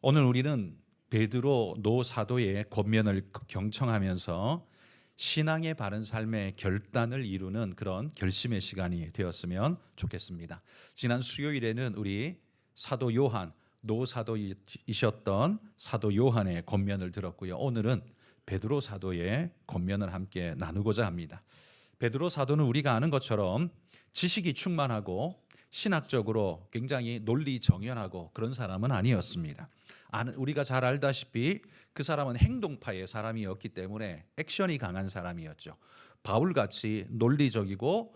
오늘 우리는 베드로 노 사도의 권면을 경청하면서 신앙의 바른 삶의 결단을 이루는 그런 결심의 시간이 되었으면 좋겠습니다. 지난 수요일에는 우리 사도 요한, 노 사도이셨던 사도 요한의 권면을 들었고요. 오늘은 베드로 사도의 권면을 함께 나누고자 합니다. 베드로 사도는 우리가 아는 것처럼 지식이 충만하고 신학적으로 굉장히 논리정연하고 그런 사람은 아니었습니다. 우리가 잘 알다시피 그 사람은 행동파의 사람이었기 때문에 액션이 강한 사람이었죠. 바울같이 논리적이고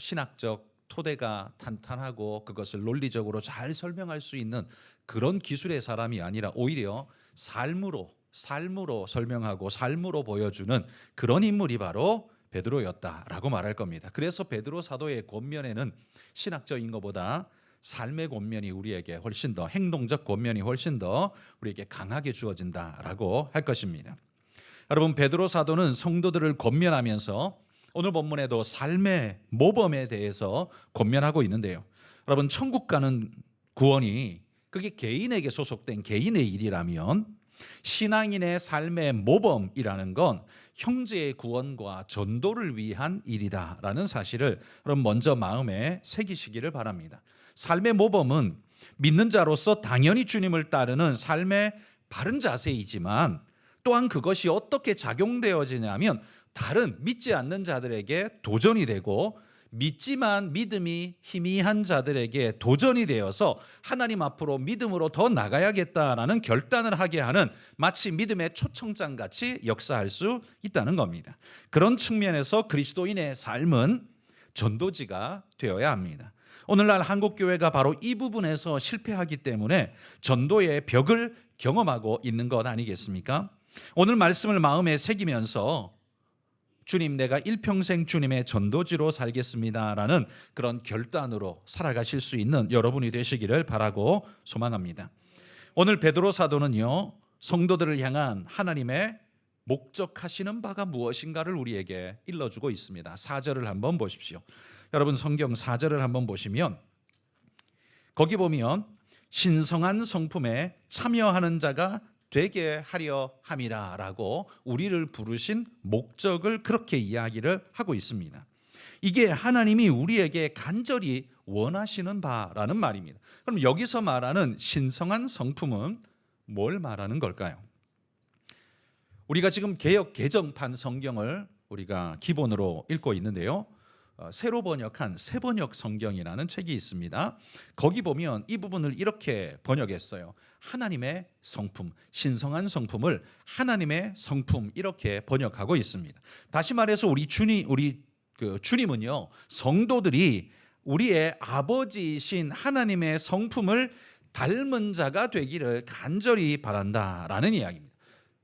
신학적 토대가 탄탄하고 그것을 논리적으로 잘 설명할 수 있는 그런 기술의 사람이 아니라 오히려 삶으로 설명하고 삶으로 보여주는 그런 인물이 바로 베드로였다라고 말할 겁니다. 그래서 베드로 사도의 권면에는 신학적인 것보다 삶의 권면이 우리에게 훨씬 더, 행동적 권면이 훨씬 더 우리에게 강하게 주어진다라고 할 것입니다. 여러분, 베드로 사도는 성도들을 권면하면서 오늘 본문에도 삶의 모범에 대해서 권면하고 있는데요. 여러분, 천국 가는 구원이 그게 개인에게 소속된 개인의 일이라면 신앙인의 삶의 모범이라는 건 형제의 구원과 전도를 위한 일이다라는 사실을 여러분 먼저 마음에 새기시기를 바랍니다. 삶의 모범은 믿는 자로서 당연히 주님을 따르는 삶의 바른 자세이지만 또한 그것이 어떻게 작용되어지냐면 다른 믿지 않는 자들에게 도전이 되고 믿지만 믿음이 희미한 자들에게 도전이 되어서 하나님 앞으로 믿음으로 더 나가야겠다라는 결단을 하게 하는 마치 믿음의 초청장같이 역사할 수 있다는 겁니다. 그런 측면에서 그리스도인의 삶은 전도지가 되어야 합니다. 오늘날 한국교회가 바로 이 부분에서 실패하기 때문에 전도의 벽을 경험하고 있는 것 아니겠습니까? 오늘 말씀을 마음에 새기면서 주님, 내가 일평생 주님의 전도지로 살겠습니다라는 그런 결단으로 살아가실 수 있는 여러분이 되시기를 바라고 소망합니다. 오늘 베드로 사도는요, 성도들을 향한 하나님의 목적하시는 바가 무엇인가를 우리에게 일러주고 있습니다. 4절을 한번 보십시오. 여러분, 성경 4절을 한번 보시면 거기 보면 신성한 성품에 참여하는 자가 되게 하려 함이라라고 우리를 부르신 목적을 그렇게 이야기를 하고 있습니다. 이게 하나님이 우리에게 간절히 원하시는 바라는 말입니다. 그럼 여기서 말하는 신성한 성품은 뭘 말하는 걸까요? 우리가 지금 개역 개정판 성경을 우리가 기본으로 읽고 있는데요. 새로 번역한 새번역 성경이라는 책이 있습니다. 거기 보면 이 부분을 이렇게 번역했어요. 하나님의 성품, 신성한 성품을 하나님의 성품 이렇게 번역하고 있습니다. 다시 말해서 우리 주님은요, 성도들이 우리의 아버지이신 하나님의 성품을 닮은 자가 되기를 간절히 바란다라는 이야기입니다.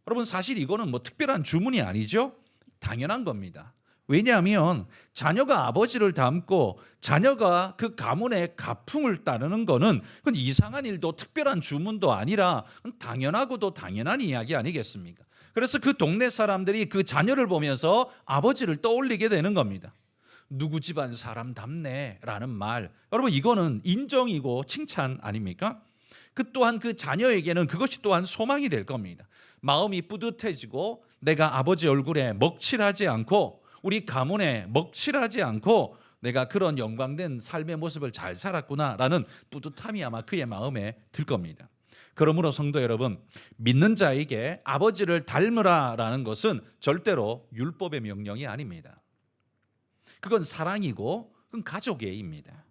여러분, 사실 이거는 뭐 특별한 주문이 아니죠? 당연한 겁니다. 왜냐하면 자녀가 아버지를 닮고 자녀가 그 가문의 가풍을 따르는 거는 그건 이상한 일도 특별한 주문도 아니라 당연하고도 당연한 이야기 아니겠습니까? 그래서 그 동네 사람들이 그 자녀를 보면서 아버지를 떠올리게 되는 겁니다. 누구 집안 사람 닮네라는 말, 여러분 이거는 인정이고 칭찬 아닙니까? 그 또한 그 자녀에게는 그것이 또한 소망이 될 겁니다. 마음이 뿌듯해지고 내가 아버지 얼굴에 먹칠하지 않고 우리 가문에 먹칠하지 않고 내가 그런 영광된 삶의 모습을 잘 살았구나라는 뿌듯함이 아마 그의 마음에 들 겁니다. 그러므로 성도 여러분, 믿는 자에게 아버지를 닮으라라는 것은 절대로 율법의 명령이 아닙니다. 그건 사랑이고 그건 가족의 일입니다.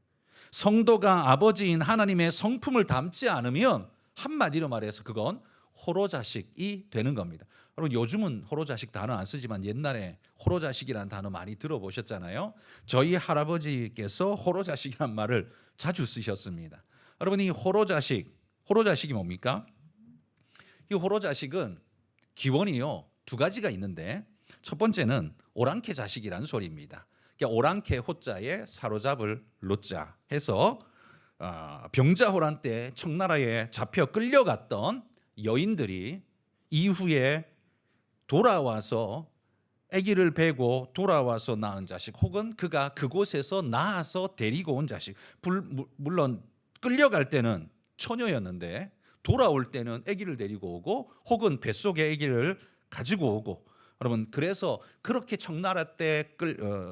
성도가 아버지인 하나님의 성품을 닮지 않으면 한마디로 말해서 그건 호로자식이 되는 겁니다. 여러분, 요즘은 호로자식 단어 안 쓰지만 옛날에 호로자식이라는 단어 많이 들어보셨잖아요. 저희 할아버지께서 호로자식이라는 말을 자주 쓰셨습니다. 여러분, 이 호로자식이 뭡니까? 이 호로자식은 기원이요 2가지가 있는데 첫 번째는 오랑캐 자식이라는 소리입니다. 그러니까 오랑캐 호자에 사로잡을 로자 해서 병자호란 때 청나라에 잡혀 끌려갔던 여인들이 이후에 돌아와서 아기를 베고 돌아와서 낳은 자식, 혹은 그가 그곳에서 낳아서 데리고 온 자식. 물론 끌려갈 때는 처녀였는데 돌아올 때는 아기를 데리고 오고 혹은 뱃속에 아기를 가지고 오고. 여러분, 그래서 그렇게 청나라 때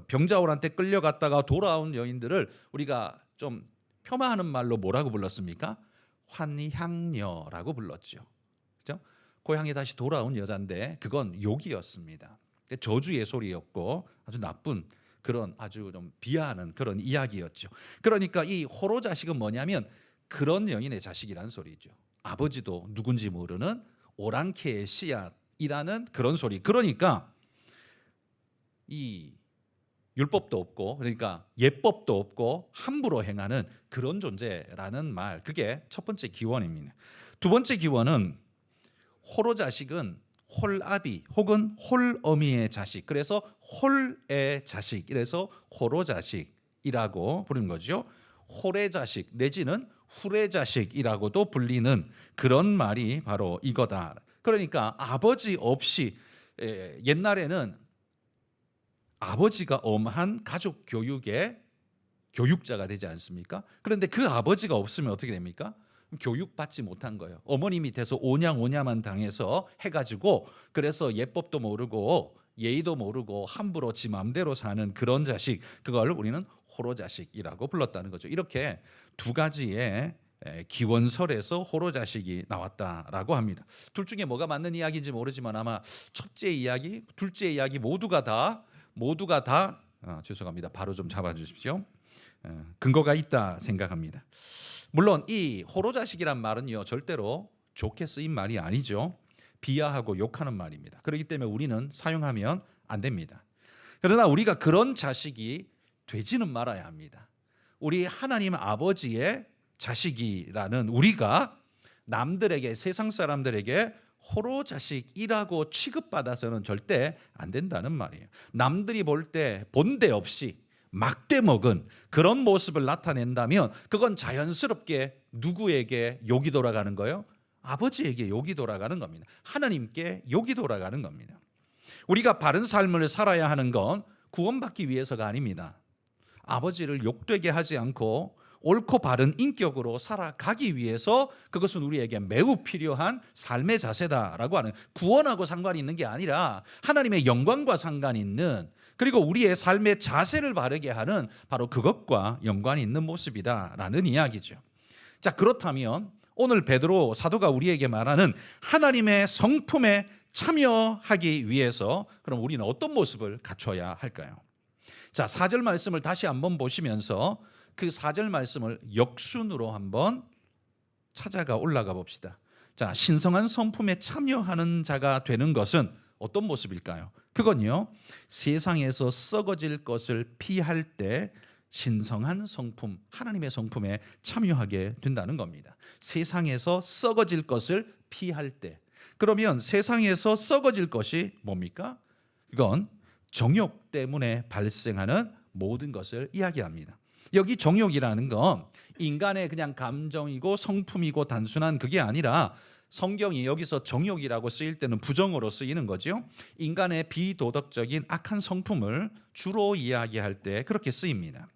병자호란 때 끌려갔다가 돌아온 여인들을 우리가 좀 폄하하는 말로 뭐라고 불렀습니까? 환향녀라고 불렀죠. 그죠? 고향에 다시 돌아온 여잔데 그건 욕이었습니다. 저주의 소리였고 아주 나쁜 그런 아주 좀 비하하는 그런 이야기였죠. 그러니까 이 호로 자식은 뭐냐면 그런 여인의 자식이란 소리죠. 아버지도 누군지 모르는 오랑캐의 씨앗이라는 그런 소리. 그러니까 이 율법도 없고 그러니까 예법도 없고 함부로 행하는 그런 존재라는 말. 그게 첫 번째 기원입니다. 두 번째 기원은 호로 자식은 홀아비 혹은 홀어미의 자식. 그래서 홀의 자식. 이래서 호로 자식이라고 부르는 거죠. 홀의 자식 내지는 훌의 자식이라고도 불리는 그런 말이 바로 이거다. 그러니까 아버지 없이 옛날에는 아버지가 엄한 가족 교육의 교육자가 되지 않습니까? 그런데 그 아버지가 없으면 어떻게 됩니까? 교육받지 못한 거예요. 어머니 밑에서 오냐오냐만 당해서 해가지고 그래서 예법도 모르고 예의도 모르고 함부로 지 마음대로 사는 그런 자식, 그걸 우리는 호로 자식이라고 불렀다는 거죠. 이렇게 두 가지의 기원설에서 호로 자식이 나왔다라고 합니다. 둘 중에 뭐가 맞는 이야기인지 모르지만 아마 첫째 이야기, 둘째 이야기 모두가 다 죄송합니다. 바로 좀 잡아주십시오. 근거가 있다 생각합니다. 물론 이 호로 자식이란 말은요 절대로 좋게 쓰인 말이 아니죠. 비하하고 욕하는 말입니다. 그렇기 때문에 우리는 사용하면 안 됩니다. 그러나 우리가 그런 자식이 되지는 말아야 합니다. 우리 하나님 아버지의 자식이라는 우리가 남들에게, 세상 사람들에게 호로 자식이라고 취급받아서는 절대 안 된다는 말이에요. 남들이 볼 때 본데 없이 막대 먹은 그런 모습을 나타낸다면 그건 자연스럽게 누구에게 욕이 돌아가는 거예요? 아버지에게 욕이 돌아가는 겁니다. 하나님께 욕이 돌아가는 겁니다. 우리가 바른 삶을 살아야 하는 건 구원받기 위해서가 아닙니다. 아버지를 욕되게 하지 않고 옳고 바른 인격으로 살아가기 위해서 그것은 우리에게 매우 필요한 삶의 자세다라고 하는, 구원하고 상관이 있는 게 아니라 하나님의 영광과 상관이 있는, 그리고 우리의 삶의 자세를 바르게 하는 바로 그것과 연관이 있는 모습이다라는 이야기죠. 자, 그렇다면 오늘 베드로 사도가 우리에게 말하는 하나님의 성품에 참여하기 위해서 그럼 우리는 어떤 모습을 갖춰야 할까요? 자, 4절 말씀을 다시 한번 보시면서 그 4절 말씀을 역순으로 한번 찾아가 올라가 봅시다. 자, 신성한 성품에 참여하는 자가 되는 것은 어떤 모습일까요? 그건요, 세상에서 썩어질 것을 피할 때 신성한 성품, 하나님의 성품에 참여하게 된다는 겁니다. 세상에서 썩어질 것을 피할 때. 그러면 세상에서 썩어질 것이 뭡니까? 그건 정욕 때문에 발생하는 모든 것을 이야기합니다. 여기 정욕이라는 건 인간의 그냥 감정이고 성품이고 단순한 그게 아니라 성경이 여기서 정욕이라고 쓰일 때는 부정어로 쓰이는 거죠. 인간의 비도덕적인 악한 성품을 주로 이야기할 때 그렇게 쓰입니다.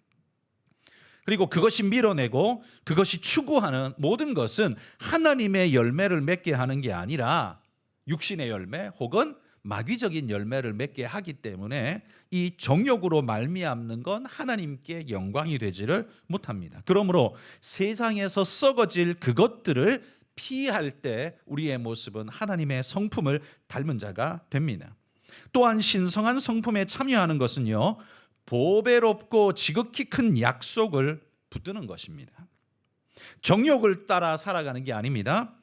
그리고 그것이 밀어내고 그것이 추구하는 모든 것은 하나님의 열매를 맺게 하는 게 아니라 육신의 열매 혹은 마귀적인 열매를 맺게 하기 때문에 이 정욕으로 말미암는 건 하나님께 영광이 되지를 못합니다. 그러므로 세상에서 썩어질 그것들을 피할 때 우리의 모습은 하나님의 성품을 닮은 자가 됩니다. 또한 신성한 성품에 참여하는 것은요, 보배롭고 지극히 큰 약속을 붙드는 것입니다. 정욕을 따라 살아가는 게 아닙니다.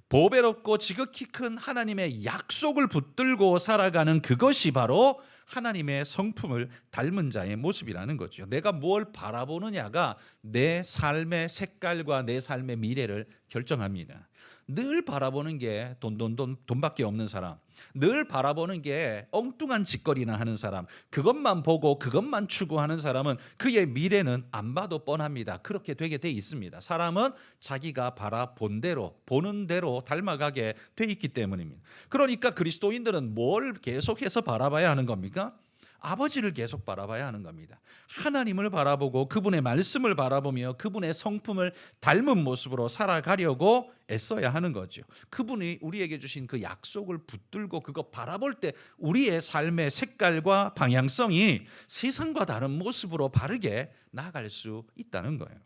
보배롭고 지극히 큰 하나님의 약속을 붙들고 살아가는 그것이 바로 하나님의 성품을 닮은 자의 모습이라는 거죠. 내가 뭘 바라보느냐가 내 삶의 색깔과 내 삶의 미래를 결정합니다. 늘 바라보는 게 돈밖에 없는 사람, 늘 바라보는 게 엉뚱한 짓거리나 하는 사람, 그것만 보고 그것만 추구하는 사람은 그의 미래는 안 봐도 뻔합니다. 그렇게 되게 돼 있습니다. 사람은 자기가 바라본 대로, 보는 대로 닮아가게 돼 있기 때문입니다. 그러니까 그리스도인들은 뭘 계속해서 바라봐야 하는 겁니까? 아버지를 계속 바라봐야 하는 겁니다. 하나님을 바라보고 그분의 말씀을 바라보며 그분의 성품을 닮은 모습으로 살아가려고 애써야 하는 거죠. 그분이 우리에게 주신 그 약속을 붙들고 그거 바라볼 때 우리의 삶의 색깔과 방향성이 세상과 다른 모습으로 바르게 나아갈 수 있다는 거예요.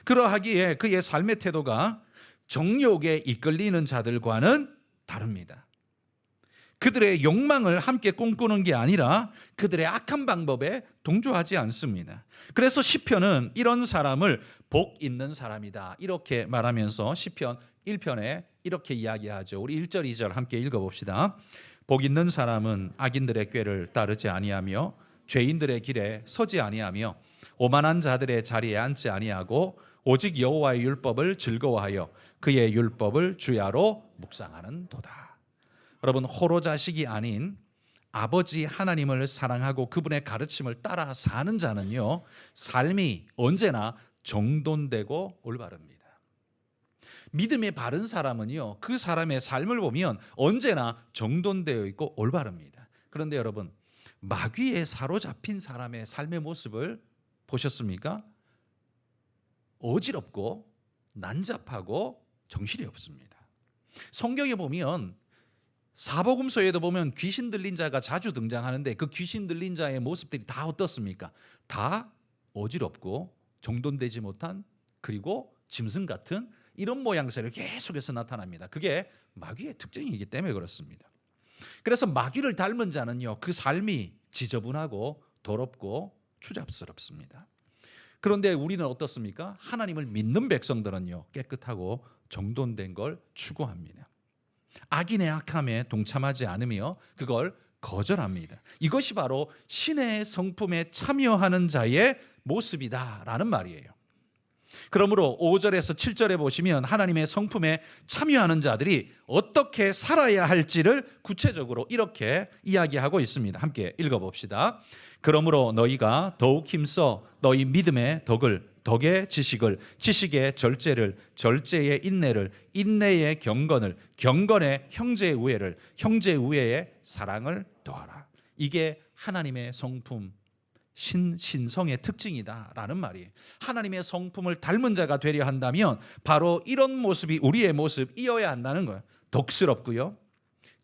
그러하기에 그의 삶의 태도가 정욕에 이끌리는 자들과는 다릅니다. 그들의 욕망을 함께 꿈꾸는 게 아니라 그들의 악한 방법에 동조하지 않습니다. 그래서 시편은 이런 사람을 복 있는 사람이다 이렇게 말하면서 시편 1편에 이렇게 이야기하죠. 우리 1절 2절 함께 읽어봅시다. 복 있는 사람은 악인들의 꾀를 따르지 아니하며 죄인들의 길에 서지 아니하며 오만한 자들의 자리에 앉지 아니하고 오직 여호와의 율법을 즐거워하여 그의 율법을 주야로 묵상하는 도다. 여러분, 호로 자식이 아닌 아버지 하나님을 사랑하고 그분의 가르침을 따라 사는 자는요, 삶이 언제나 정돈되고 올바릅니다. 믿음의 바른 사람은요, 그 사람의 삶을 보면 언제나 정돈되어 있고 올바릅니다. 그런데 여러분, 마귀에 사로잡힌 사람의 삶의 모습을 보셨습니까? 어지럽고 난잡하고 정신이 없습니다. 성경에 보면 사복음서에도 보면 귀신 들린 자가 자주 등장하는데 그 귀신 들린 자의 모습들이 다 어떻습니까? 다 어지럽고 정돈되지 못한, 그리고 짐승 같은 이런 모양새를 계속해서 나타납니다. 그게 마귀의 특징이기 때문에 그렇습니다. 그래서 마귀를 닮은 자는요, 그 삶이 지저분하고 더럽고 추잡스럽습니다. 그런데 우리는 어떻습니까? 하나님을 믿는 백성들은요, 깨끗하고 정돈된 걸 추구합니다. 악인의 악함에 동참하지 않으며 그걸 거절합니다. 이것이 바로 신의 성품에 참여하는 자의 모습이다라는 말이에요. 그러므로 5절에서 7절에 보시면 하나님의 성품에 참여하는 자들이 어떻게 살아야 할지를 구체적으로 이렇게 이야기하고 있습니다. 함께 읽어봅시다. 그러므로 너희가 더욱 힘써 너희 믿음의 덕의 지식을, 지식의 절제를, 절제의 인내를, 인내의 경건을, 경건의 형제의 우애를, 형제의 우애의 사랑을 더하라. 이게 하나님의 성품, 신성의 특징이다라는 말이에요. 하나님의 성품을 닮은 자가 되려 한다면 바로 이런 모습이 우리의 모습이어야 한다는 거예요. 덕스럽고요,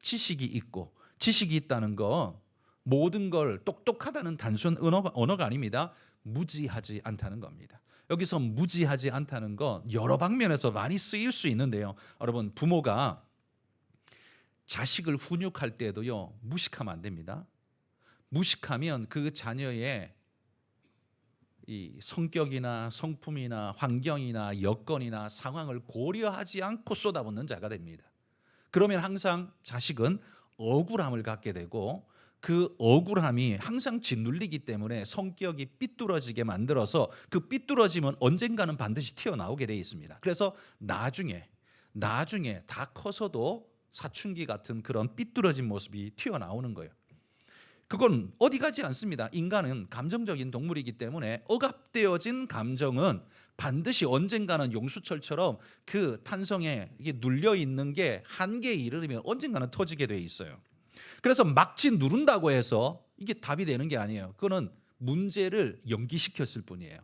지식이 있고, 지식이 있다는 거 모든 걸 똑똑하다는 단순 언어가 아닙니다. 무지하지 않다는 겁니다. 여기서 무지하지 않다는 건 여러 방면에서 많이 쓰일 수 있는데요. 여러분, 부모가 자식을 훈육할 때도요, 무식하면 안 됩니다. 무식하면 그 자녀의 이 성격이나 성품이나 환경이나 여건이나 상황을 고려하지 않고 쏟아붓는 자가 됩니다. 그러면 항상 자식은 억울함을 갖게 되고 그 억울함이 항상 짓눌리기 때문에 성격이 삐뚤어지게 만들어서 그 삐뚤어짐은 언젠가는 반드시 튀어나오게 되어 있습니다. 그래서 나중에 다 커서도 사춘기 같은 그런 삐뚤어진 모습이 튀어나오는 거예요. 그건 어디 가지 않습니다. 인간은 감정적인 동물이기 때문에 억압되어진 감정은 반드시 언젠가는 용수철처럼 그 탄성에 이게 눌려 있는 게 한계에 이르면 언젠가는 터지게 돼 있어요. 그래서 막지 누른다고 해서 이게 답이 되는 게 아니에요. 그거는 문제를 연기시켰을 뿐이에요.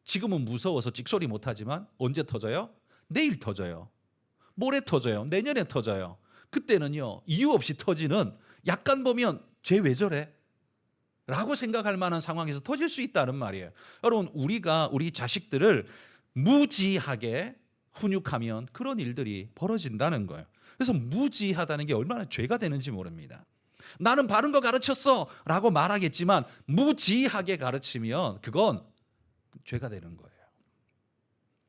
지금은 무서워서 찍소리 못하지만 언제 터져요? 내일 터져요. 모레 터져요. 내년에 터져요. 그때는요, 이유 없이 터지는, 약간 보면 쟤 왜 저래? 라고 생각할 만한 상황에서 터질 수 있다는 말이에요. 여러분, 우리가 우리 자식들을 무지하게 훈육하면 그런 일들이 벌어진다는 거예요. 그래서 무지하다는 게 얼마나 죄가 되는지 모릅니다. 나는 바른 거 가르쳤어 라고 말하겠지만 무지하게 가르치면 그건 죄가 되는 거예요.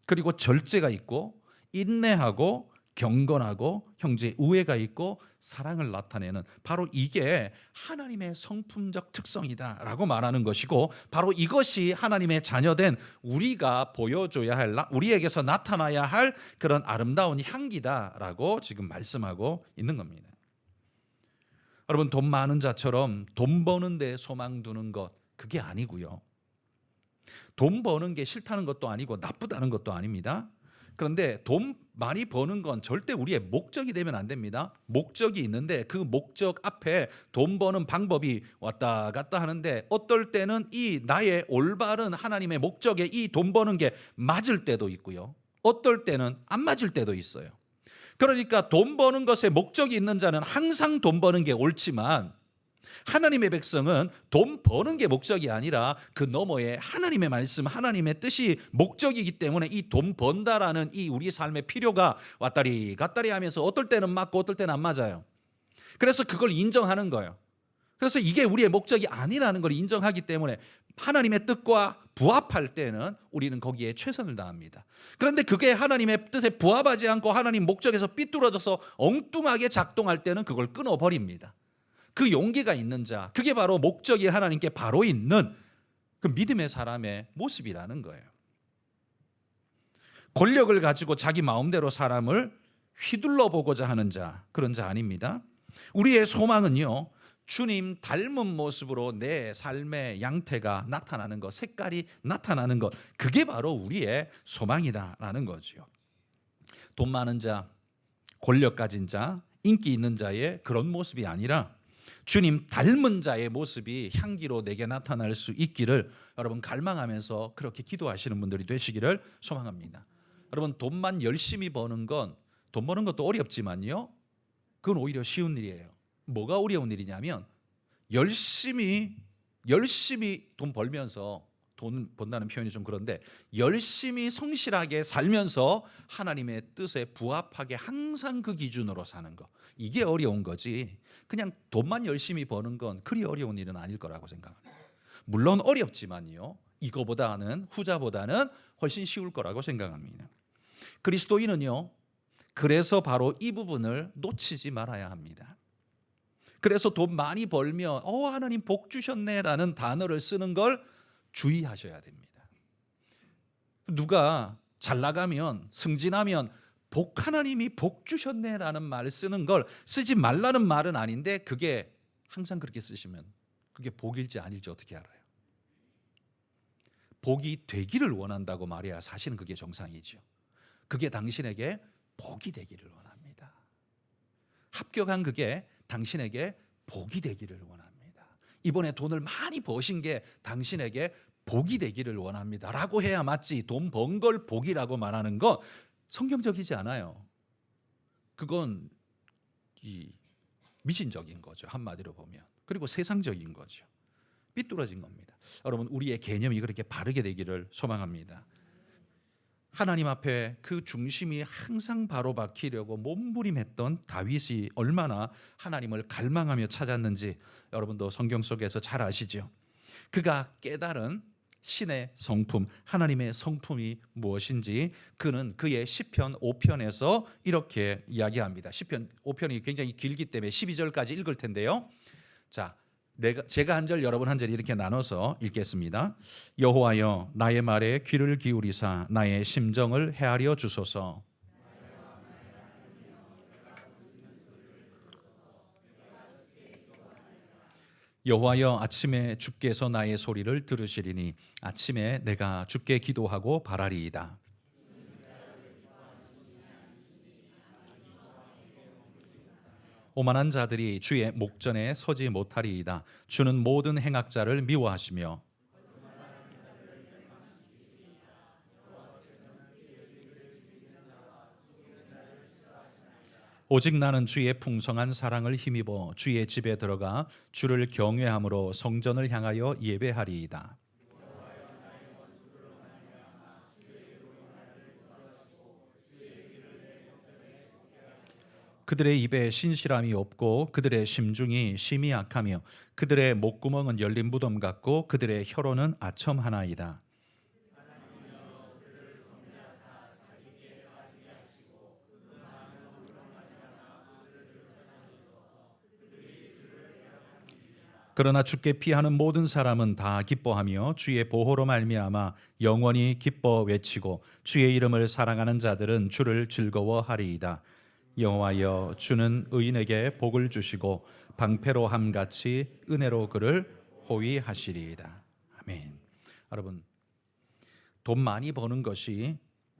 그리고 절제가 있고 인내하고 경건하고 형제 우애가 있고 사랑을 나타내는, 바로 이게 하나님의 성품적 특성이다라고 말하는 것이고, 바로 이것이 하나님의 자녀된 우리가 보여줘야 할, 우리에게서 나타나야 할 그런 아름다운 향기다라고 지금 말씀하고 있는 겁니다. 여러분, 돈 많은 자처럼 돈 버는 데 소망 두는 것, 그게 아니고요. 돈 버는 게 싫다는 것도 아니고 나쁘다는 것도 아닙니다. 그런데 돈 많이 버는 건 절대 우리의 목적이 되면 안 됩니다. 목적이 있는데 그 목적 앞에 돈 버는 방법이 왔다 갔다 하는데 어떨 때는 이 나의 올바른 하나님의 목적에 이 돈 버는 게 맞을 때도 있고요. 어떨 때는 안 맞을 때도 있어요. 그러니까 돈 버는 것에 목적이 있는 자는 항상 돈 버는 게 옳지만 하나님의 백성은 돈 버는 게 목적이 아니라 그 너머에 하나님의 말씀, 하나님의 뜻이 목적이기 때문에 이 돈 번다라는 이 우리 삶의 필요가 왔다리 갔다리 하면서 어떨 때는 맞고 어떨 때는 안 맞아요. 그래서 그걸 인정하는 거예요. 그래서 이게 우리의 목적이 아니라는 걸 인정하기 때문에 하나님의 뜻과 부합할 때는 우리는 거기에 최선을 다합니다. 그런데 그게 하나님의 뜻에 부합하지 않고 하나님 목적에서 삐뚤어져서 엉뚱하게 작동할 때는 그걸 끊어버립니다. 그 용기가 있는 자, 그게 바로 목적이 하나님께 바로 있는 그 믿음의 사람의 모습이라는 거예요. 권력을 가지고 자기 마음대로 사람을 휘둘러 보고자 하는 자, 그런 자 아닙니다. 우리의 소망은요, 주님 닮은 모습으로 내 삶의 양태가 나타나는 것, 색깔이 나타나는 것, 그게 바로 우리의 소망이다라는 거죠. 돈 많은 자, 권력 가진 자, 인기 있는 자의 그런 모습이 아니라 주님 닮은 자의 모습이 향기로 내게 나타날 수 있기를 여러분 갈망하면서 그렇게 기도하시는 분들이 되시기를 소망합니다. 여러분 돈만 열심히 버는 건, 돈 버는 것도 어렵지만요, 그건 오히려 쉬운 일이에요. 뭐가 어려운 일이냐면 열심히 돈 벌면서, 돈 번다는 표현이 좀 그런데 열심히 성실하게 살면서 하나님의 뜻에 부합하게 항상 그 기준으로 사는 거, 이게 어려운 거지 그냥 돈만 열심히 버는 건 그리 어려운 일은 아닐 거라고 생각합니다. 물론 어렵지만요, 이거보다는, 후자보다는 훨씬 쉬울 거라고 생각합니다. 그리스도인은요, 그래서 바로 이 부분을 놓치지 말아야 합니다. 그래서 돈 많이 벌면 하나님 복 주셨네라는 단어를 쓰는 걸 주의하셔야 됩니다. 누가 잘 나가면, 승진하면 하나님이 복 주셨네라는 말을 쓰는 걸 쓰지 말라는 말은 아닌데, 그게 항상 그렇게 쓰시면 그게 복일지 아닐지 어떻게 알아요? 복이 되기를 원한다고 말해야 사실은 그게 정상이죠. 그게 당신에게 복이 되기를 원합니다. 합격한 그게 당신에게 복이 되기를 원합니다. 이번에 돈을 많이 버신 게 당신에게 복이 되기를 원합니다 라고 해야 맞지, 돈 번 걸 복이라고 말하는 건 성경적이지 않아요. 그건 미신적인 거죠, 한마디로 보면. 그리고 세상적인 거죠. 삐뚤어진 겁니다. 여러분 우리의 개념이 그렇게 바르게 되기를 소망합니다. 하나님 앞에 그 중심이 항상 바로 박히려고 몸부림했던 다윗이 얼마나 하나님을 갈망하며 찾았는지 여러분도 성경 속에서 잘 아시죠. 그가 깨달은 신의 성품, 하나님의 성품이 무엇인지 그는 그의 시편 5편에서 이렇게 이야기합니다. 시편 5편이 굉장히 길기 때문에 12절까지 읽을 텐데요. 자, 제가 한 절, 여러분 한 절 이렇게 나눠서 읽겠습니다. 여호와여 나의 말에 귀를 기울이사 나의 심정을 헤아려 주소서. 여호와여 아침에 주께서 나의 소리를 들으시리니 아침에 내가 주께 기도하고 바라리이다. 오만한 자들이 주의 목전에 서지 못하리이다. 주는 모든 행악자를 미워하시며 오직 나는 주의 풍성한 사랑을 힘입어 주의 집에 들어가 주를 경외함으로 성전을 향하여 예배하리이다. 그들의 입에 신실함이 없고 그들의 심중이 심히 악하며 그들의 목구멍은 열린 무덤 같고 그들의 혀로는 아첨 하나이다. 그러나 주께 피하는 모든 사람은 다 기뻐하며 주의 보호로 말미암아 영원히 기뻐 외치고 주의 이름을 사랑하는 자들은 주를 즐거워하리이다. 여호와여 주는 의인에게 복을 주시고 방패로 함같이 은혜로 그를 호위하시리이다. 아멘. 여러분 돈 많이 버는 것이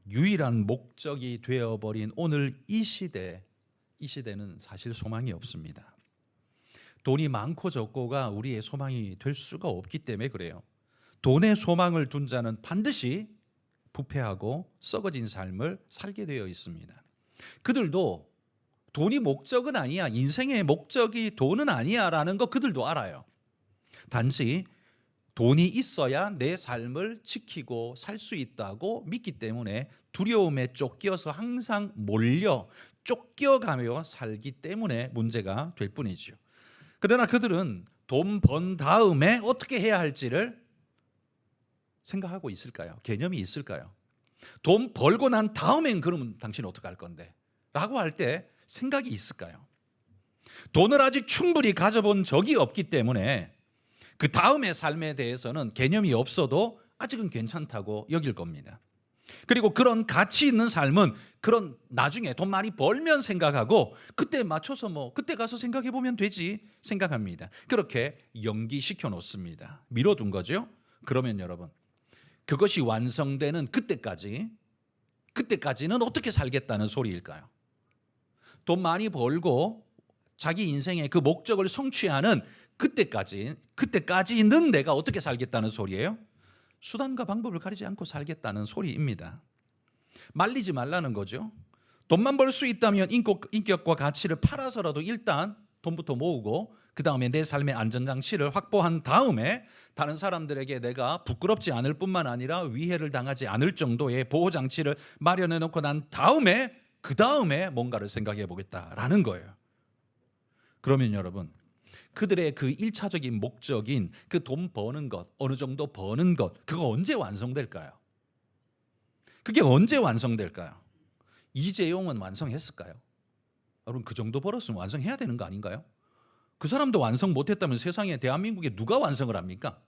유일한 목적이 되어버린 오늘 이 시대는 사실 소망이 없습니다. 돈이 많고 적고가 우리의 소망이 될 수가 없기 때문에 그래요. 돈에 소망을 둔 자는 반드시 부패하고 썩어진 삶을 살게 되어 있습니다. 그들도 돈이 목적은 아니야, 인생의 목적이 돈은 아니야 라는 거 그들도 알아요. 단지 돈이 있어야 내 삶을 지키고 살 수 있다고 믿기 때문에 두려움에 쫓겨서 항상 몰려 쫓겨가며 살기 때문에 문제가 될 뿐이죠. 그러나 그들은 돈 번 다음에 어떻게 해야 할지를 생각하고 있을까요? 개념이 있을까요? 돈 벌고 난 다음엔 그러면 당신 어떻게 할 건데? 라고 할 때 생각이 있을까요? 돈을 아직 충분히 가져본 적이 없기 때문에 그 다음의 삶에 대해서는 개념이 없어도 아직은 괜찮다고 여길 겁니다. 그리고 그런 가치 있는 삶은 그런 나중에 돈 많이 벌면 생각하고 그때 맞춰서 그때 가서 생각해 보면 되지 생각합니다. 그렇게 연기시켜 놓습니다. 미뤄둔 거죠. 그러면 여러분, 그것이 완성되는 그때까지는 어떻게 살겠다는 소리일까요? 돈 많이 벌고 자기 인생의 그 목적을 성취하는 그때까지는 내가 어떻게 살겠다는 소리예요? 수단과 방법을 가리지 않고 살겠다는 소리입니다. 말리지 말라는 거죠. 돈만 벌 수 있다면 인격과 가치를 팔아서라도 일단 돈부터 모으고 그 다음에 내 삶의 안전장치를 확보한 다음에 다른 사람들에게 내가 부끄럽지 않을 뿐만 아니라 위해를 당하지 않을 정도의 보호장치를 마련해 놓고 난 다음에 그 다음에 뭔가를 생각해 보겠다라는 거예요. 그러면 여러분, 그들의 그 1차적인 목적인 그 돈 버는 것, 어느 정도 버는 것, 그거 언제 완성될까요? 그게 언제 완성될까요? 이재용은 완성했을까요? 여러분, 그 정도 벌었으면 완성해야 되는 거 아닌가요? 그 사람도 완성 못했다면 세상에 대한민국에 누가 완성을 합니까?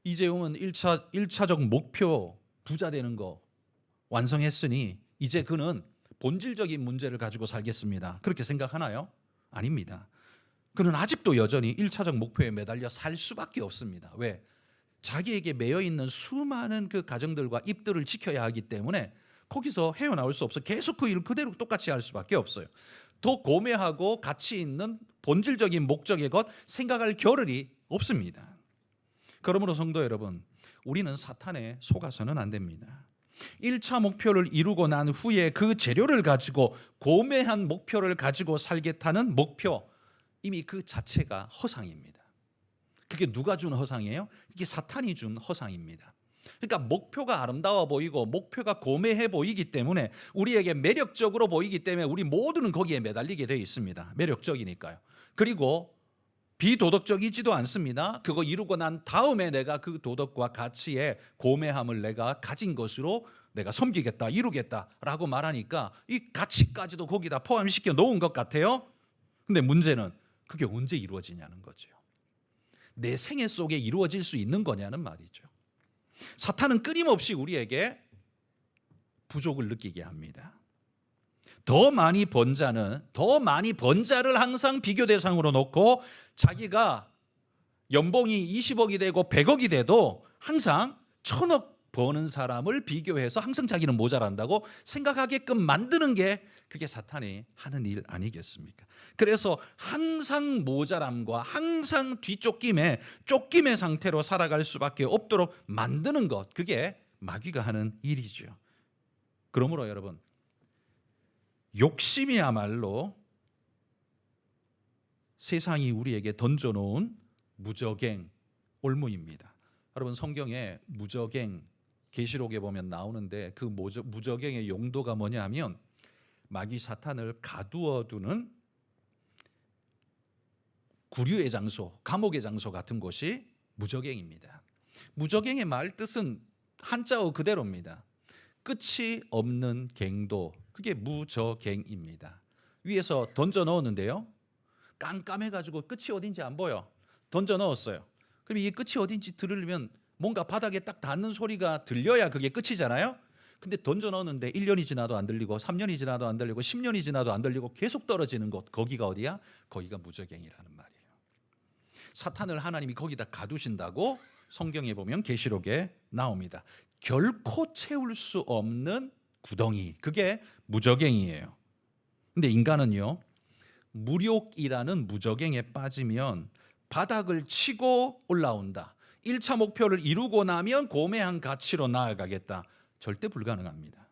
이재용은 1차적 목표 부자 되는 거 완성했으니 이제 그는 본질적인 문제를 가지고 살겠습니다. 그렇게 생각하나요? 아닙니다. 그는 아직도 여전히 1차적 목표에 매달려 살 수밖에 없습니다. 왜? 자기에게 매여 있는 수많은 그 가정들과 입들을 지켜야 하기 때문에 거기서 헤어나올 수 없어. 계속 그 일을 그대로 똑같이 할 수밖에 없어요. 더 고매하고 가치 있는 본질적인 목적의 것 생각할 겨를이 없습니다. 그러므로 성도 여러분, 우리는 사탄에 속아서는 안 됩니다. 1차 목표를 이루고 난 후에 그 재료를 가지고 고매한 목표를 가지고 살겠다는 목표, 이미 그 자체가 허상입니다. 그게 누가 준 허상이에요? 이게 사탄이 준 허상입니다. 그러니까 목표가 아름다워 보이고 목표가 고매해 보이기 때문에 우리에게 매력적으로 보이기 때문에 우리 모두는 거기에 매달리게 되어 있습니다. 매력적이니까요. 그리고 비도덕적이지도 않습니다. 그거 이루고 난 다음에 내가 그 도덕과 가치의 고매함을 내가 가진 것으로 내가 섬기겠다, 이루겠다라고 말하니까 이 가치까지도 거기다 포함시켜 놓은 것 같아요. 근데 문제는 그게 언제 이루어지냐는 거죠. 내 생애 속에 이루어질 수 있는 거냐는 말이죠. 사탄은 끊임없이 우리에게 부족을 느끼게 합니다. 더 많이 번 자를 항상 비교 대상으로 놓고 자기가 연봉이 20억이 되고 100억이 돼도 항상 1000억 버는 사람을 비교해서 항상 자기는 모자란다고 생각하게끔 만드는 게 그게 사탄이 하는 일 아니겠습니까? 그래서 항상 모자람과 항상 쫓김의 상태로 살아갈 수밖에 없도록 만드는 것, 그게 마귀가 하는 일이죠. 그러므로 여러분, 욕심이야말로 세상이 우리에게 던져놓은 무저갱 올무입니다. 여러분, 성경에 무저갱 계시록에 보면 나오는데 그 무저갱의 용도가 뭐냐면 마귀 사탄을 가두어두는 구류의 장소, 감옥의 장소 같은 곳이 무저갱입니다. 무저갱의 말 뜻은 한자어 그대로입니다. 끝이 없는 갱도, 그게 무저갱입니다. 위에서 던져 넣었는데요, 깜깜해가지고 끝이 어딘지 안 보여. 던져 넣었어요. 그럼 이게 끝이 어딘지 들으려면 뭔가 바닥에 딱 닿는 소리가 들려야 그게 끝이잖아요. 근데 던져 넣었는데 1년이 지나도 안 들리고 3년이 지나도 안 들리고 10년이 지나도 안 들리고 계속 떨어지는 곳, 거기가 어디야? 거기가 무저갱이라는 말이에요. 사탄을 하나님이 거기다 가두신다고 성경에 보면 계시록에 나옵니다. 결코 채울 수 없는 구덩이, 그게 무저갱이에요. 근데 인간은요, 무욕이라는 무저갱에 빠지면 바닥을 치고 올라온다. 1차 목표를 이루고 나면 고매한 가치로 나아가겠다. 절대 불가능합니다.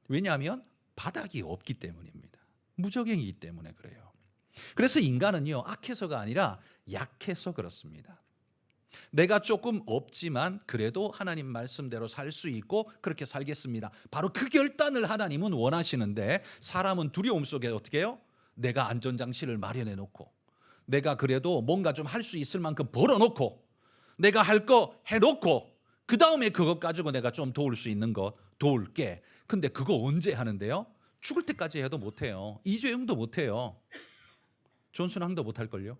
왜냐하면 바닥이 없기 때문입니다. 무저갱이기 때문에 그래요. 그래서 인간은요, 악해서가 아니라 약해서 그렇습니다. 내가 조금 없지만 그래도 하나님 말씀대로 살 수 있고 그렇게 살겠습니다. 바로 그 결단을 하나님은 원하시는데, 사람은 두려움 속에 어떻게 해요? 내가 안전장치를 마련해 놓고, 내가 그래도 뭔가 좀 할 수 있을 만큼 벌어놓고, 내가 할 거 해놓고, 그 다음에 그것 가지고 내가 좀 도울 수 있는 거 도울게. 근데 그거 언제 하는데요? 죽을 때까지 해도 못해요. 이재용도 못해요. 존순왕도 못할걸요?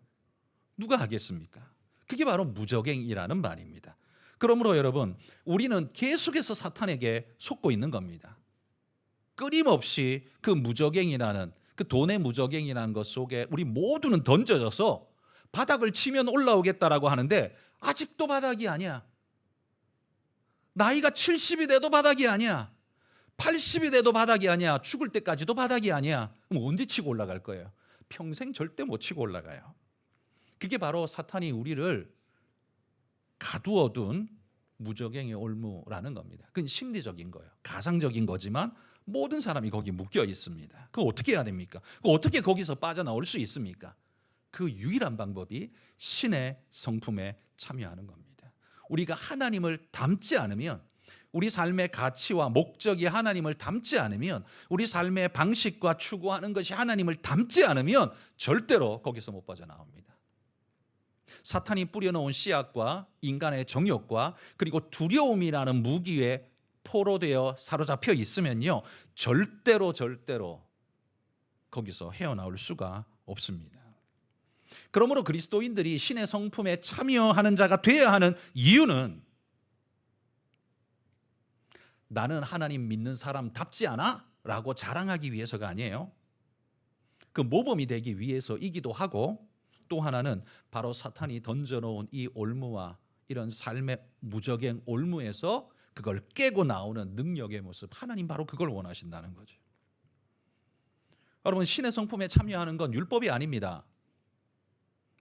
누가 하겠습니까? 그게 바로 무저갱이라는 말입니다. 그러므로 여러분, 우리는 계속해서 사탄에게 속고 있는 겁니다. 끊임없이 그 무저갱이라는, 그 돈의 무저갱이라는 것 속에 우리 모두는 던져져서 바닥을 치면 올라오겠다라고 하는데 아직도 바닥이 아니야. 나이가 70이 돼도 바닥이 아니야. 80이 돼도 바닥이 아니야. 죽을 때까지도 바닥이 아니야. 그럼 언제 치고 올라갈 거예요? 평생 절대 못 치고 올라가요. 그게 바로 사탄이 우리를 가두어둔 무저갱의 올무라는 겁니다. 그건 심리적인 거예요. 가상적인 거지만 모든 사람이 거기 묶여 있습니다. 그거 어떻게 해야 됩니까? 그거 어떻게 거기서 빠져나올 수 있습니까? 그 유일한 방법이 신의 성품에 참여하는 겁니다. 우리가 하나님을 닮지 않으면, 우리 삶의 가치와 목적이 하나님을 닮지 않으면, 우리 삶의 방식과 추구하는 것이 하나님을 닮지 않으면 절대로 거기서 못 빠져나옵니다. 사탄이 뿌려놓은 씨앗과 인간의 정욕과 그리고 두려움이라는 무기에 포로되어 사로잡혀 있으면요, 절대로 거기서 헤어나올 수가 없습니다. 그러므로 그리스도인들이 신의 성품에 참여하는 자가 되어야 하는 이유는, 나는 하나님 믿는 사람답지 않아? 라고 자랑하기 위해서가 아니에요. 그 모범이 되기 위해서이기도 하고, 또 하나는 바로 사탄이 던져놓은 이 올무와 이런 삶의 무저갱 올무에서 그걸 깨고 나오는 능력의 모습, 하나님 바로 그걸 원하신다는 거죠. 여러분, 신의 성품에 참여하는 건 율법이 아닙니다.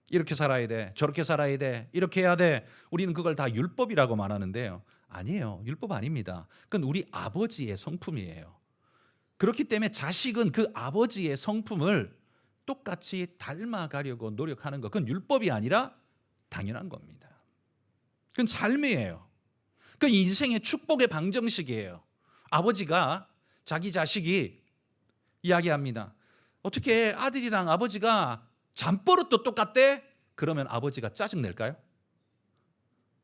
이렇게 살아야 돼, 저렇게 살아야 돼, 이렇게 해야 돼. 우리는 그걸 다 율법이라고 말하는데요. 아니에요. 율법 아닙니다. 그건 우리 아버지의 성품이에요. 그렇기 때문에 자식은 그 아버지의 성품을 똑같이 닮아가려고 노력하는 것, 그건 율법이 아니라 당연한 겁니다. 그건 삶이에요. 그건 인생의 축복의 방정식이에요. 아버지가 자기 자식이 이야기합니다. 어떻게 아들이랑 아버지가 잠버릇도 똑같대? 그러면 아버지가 짜증낼까요?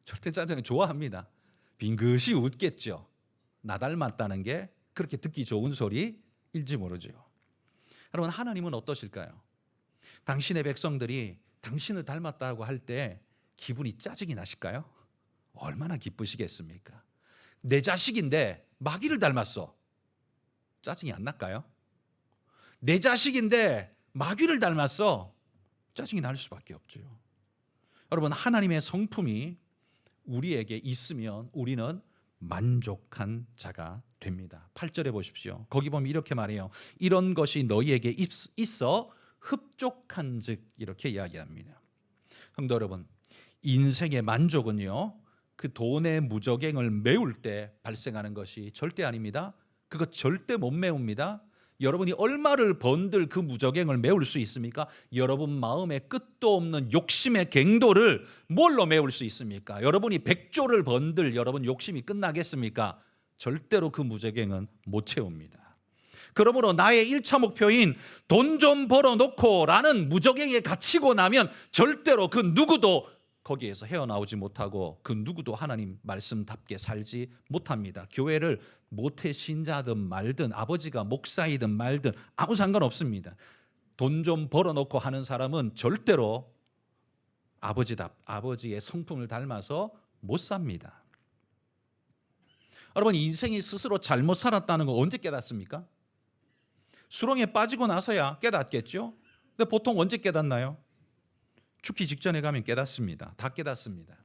절대 짜증을 좋아합니다. 빙긋이 웃겠죠. 나 닮았다는 게 그렇게 듣기 좋은 소리일지 모르죠. 여러분, 하나님은 어떠실까요? 당신의 백성들이 당신을 닮았다고 할 때 기분이 짜증이 나실까요? 얼마나 기쁘시겠습니까? 내 자식인데 마귀를 닮았어. 짜증이 안 날까요? 내 자식인데 마귀를 닮았어. 짜증이 날 수밖에 없죠. 여러분, 하나님의 성품이 우리에게 있으면 우리는 만족한 자가 됩니다. 8절에 보십시오. 거기 보면 이렇게 말해요. 이런 것이 너희에게 있어 흡족한즉, 이렇게 이야기합니다. 성도 여러분, 인생의 만족은요, 그 돈의 무저갱을 메울 때 발생하는 것이 절대 아닙니다. 그거 절대 못 메웁니다. 여러분이 얼마를 번들 그 무저갱을 메울 수 있습니까? 여러분 마음에 끝도 없는 욕심의 갱도를 뭘로 메울 수 있습니까? 여러분이 100조를 번들 여러분 욕심이 끝나겠습니까? 절대로 그 무저갱은 못 채웁니다. 그러므로 나의 1차 목표인 돈 좀 벌어놓고 라는 무저갱에 갇히고 나면 절대로 그 누구도 거기에서 헤어나오지 못하고, 그 누구도 하나님 말씀답게 살지 못합니다. 교회를 모태 신자든 말든, 아버지가 목사이든 말든 아무 상관없습니다. 돈 좀 벌어놓고 하는 사람은 절대로 아버지의 성품을 닮아서 못 삽니다. 여러분, 인생이 스스로 잘못 살았다는 거 언제 깨닫습니까? 수렁에 빠지고 나서야 깨닫겠죠. 근데 보통 언제 깨닫나요? 죽기 직전에 가면 깨닫습니다. 다 깨닫습니다.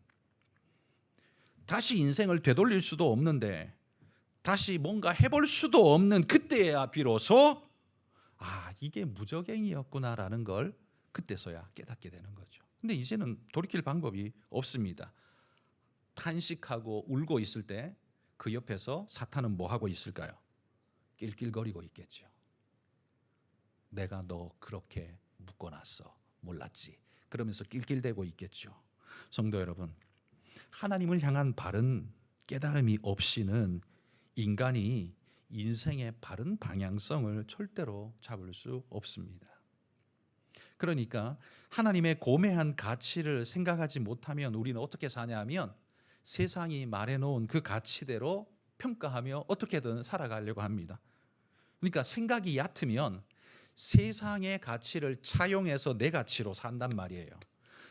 다시 인생을 되돌릴 수도 없는데 다시 뭔가 해볼 수도 없는 그때야 비로소 이게 무적행이었구나라는 걸 그때서야 깨닫게 되는 거죠. 근데 이제는 돌이킬 방법이 없습니다. 탄식하고 울고 있을 때 그 옆에서 사탄은 뭐 하고 있을까요? 낄낄거리고 있겠죠. 내가 너 그렇게 묶어놨어. 몰랐지. 그러면서 낄낄대고 있겠죠. 성도 여러분, 하나님을 향한 바른 깨달음이 없이는 인간이 인생의 바른 방향성을 절대로 잡을 수 없습니다. 그러니까 하나님의 고매한 가치를 생각하지 못하면 우리는 어떻게 사냐면 세상이 말해놓은 그 가치대로 평가하며 어떻게든 살아가려고 합니다. 그러니까 생각이 얕으면 세상의 가치를 차용해서 내 가치로 산단 말이에요.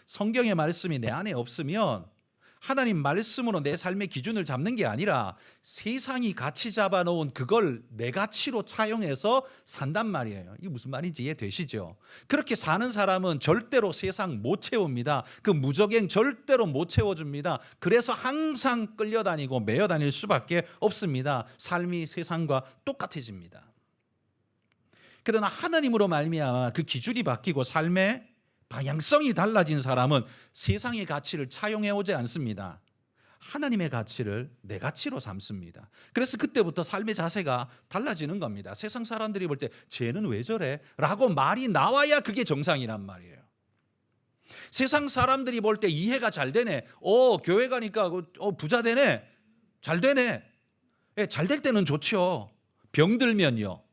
성경의 말씀이 내 안에 없으면 하나님 말씀으로 내 삶의 기준을 잡는 게 아니라 세상이 가치 잡아놓은 그걸 내 가치로 차용해서 산단 말이에요. 이게 무슨 말인지 이해되시죠? 그렇게 사는 사람은 절대로 세상 못 채웁니다. 그 무적행 절대로 못 채워줍니다. 그래서 항상 끌려다니고 매여다닐 수밖에 없습니다. 삶이 세상과 똑같아집니다. 그러나 하나님으로 말미암아 그 기준이 바뀌고 삶의 방향성이 달라진 사람은 세상의 가치를 차용해 오지 않습니다. 하나님의 가치를 내 가치로 삼습니다. 그래서 그때부터 삶의 자세가 달라지는 겁니다. 세상 사람들이 볼 때 쟤는 왜 저래? 라고 말이 나와야 그게 정상이란 말이에요. 세상 사람들이 볼 때 이해가 잘 되네. 교회 가니까 부자 되네. 잘 되네. 잘 될 때는 좋죠. 병들면요.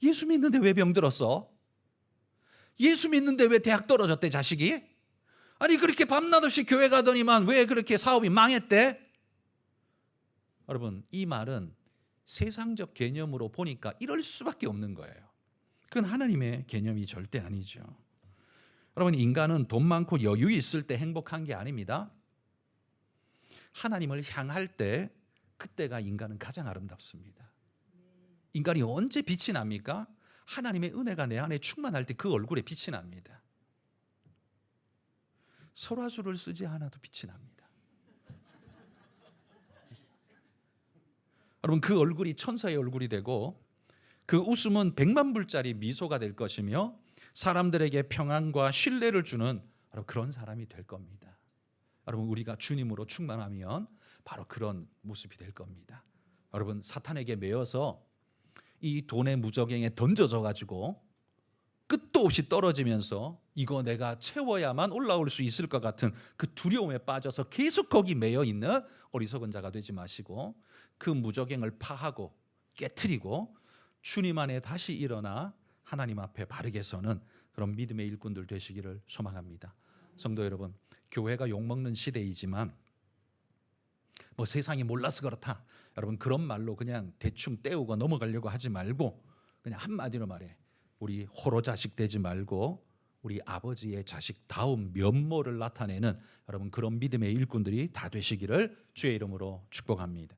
예수 믿는데 왜 병들었어? 예수 믿는데 왜 대학 떨어졌대 자식이? 아니 그렇게 밤낮 없이 교회 가더니만 왜 그렇게 사업이 망했대? 여러분 이 말은 세상적 개념으로 보니까 이럴 수밖에 없는 거예요. 그건 하나님의 개념이 절대 아니죠. 여러분 인간은 돈 많고 여유 있을 때 행복한 게 아닙니다. 하나님을 향할 때 그때가 인간은 가장 아름답습니다. 인간이 언제 빛이 납니까? 하나님의 은혜가 내 안에 충만할 때 그 얼굴에 빛이 납니다. 설화수를 쓰지 않아도 빛이 납니다. 여러분 그 얼굴이 천사의 얼굴이 되고 그 웃음은 100만 불짜리 미소가 될 것이며 사람들에게 평안과 신뢰를 주는 바로 그런 사람이 될 겁니다. 여러분 우리가 주님으로 충만하면 바로 그런 모습이 될 겁니다. 여러분 사탄에게 매여서 이 돈의 무적행에 던져져 가지고 끝도 없이 떨어지면서 이거 내가 채워야만 올라올 수 있을 것 같은 그 두려움에 빠져서 계속 거기 매여 있는 어리석은 자가 되지 마시고 그 무적행을 파하고 깨트리고 주님 안에 다시 일어나 하나님 앞에 바르게 서는 그런 믿음의 일꾼들 되시기를 소망합니다. 성도 여러분, 교회가 욕먹는 시대이지만 세상이 몰라서 그렇다. 여러분 그런 말로 그냥 대충 때우고 넘어가려고 하지 말고 그냥 한마디로 말해. 우리 호로 자식 되지 말고 우리 아버지의 자식다운 면모를 나타내는 여러분 그런 믿음의 일꾼들이 다 되시기를 주의 이름으로 축복합니다.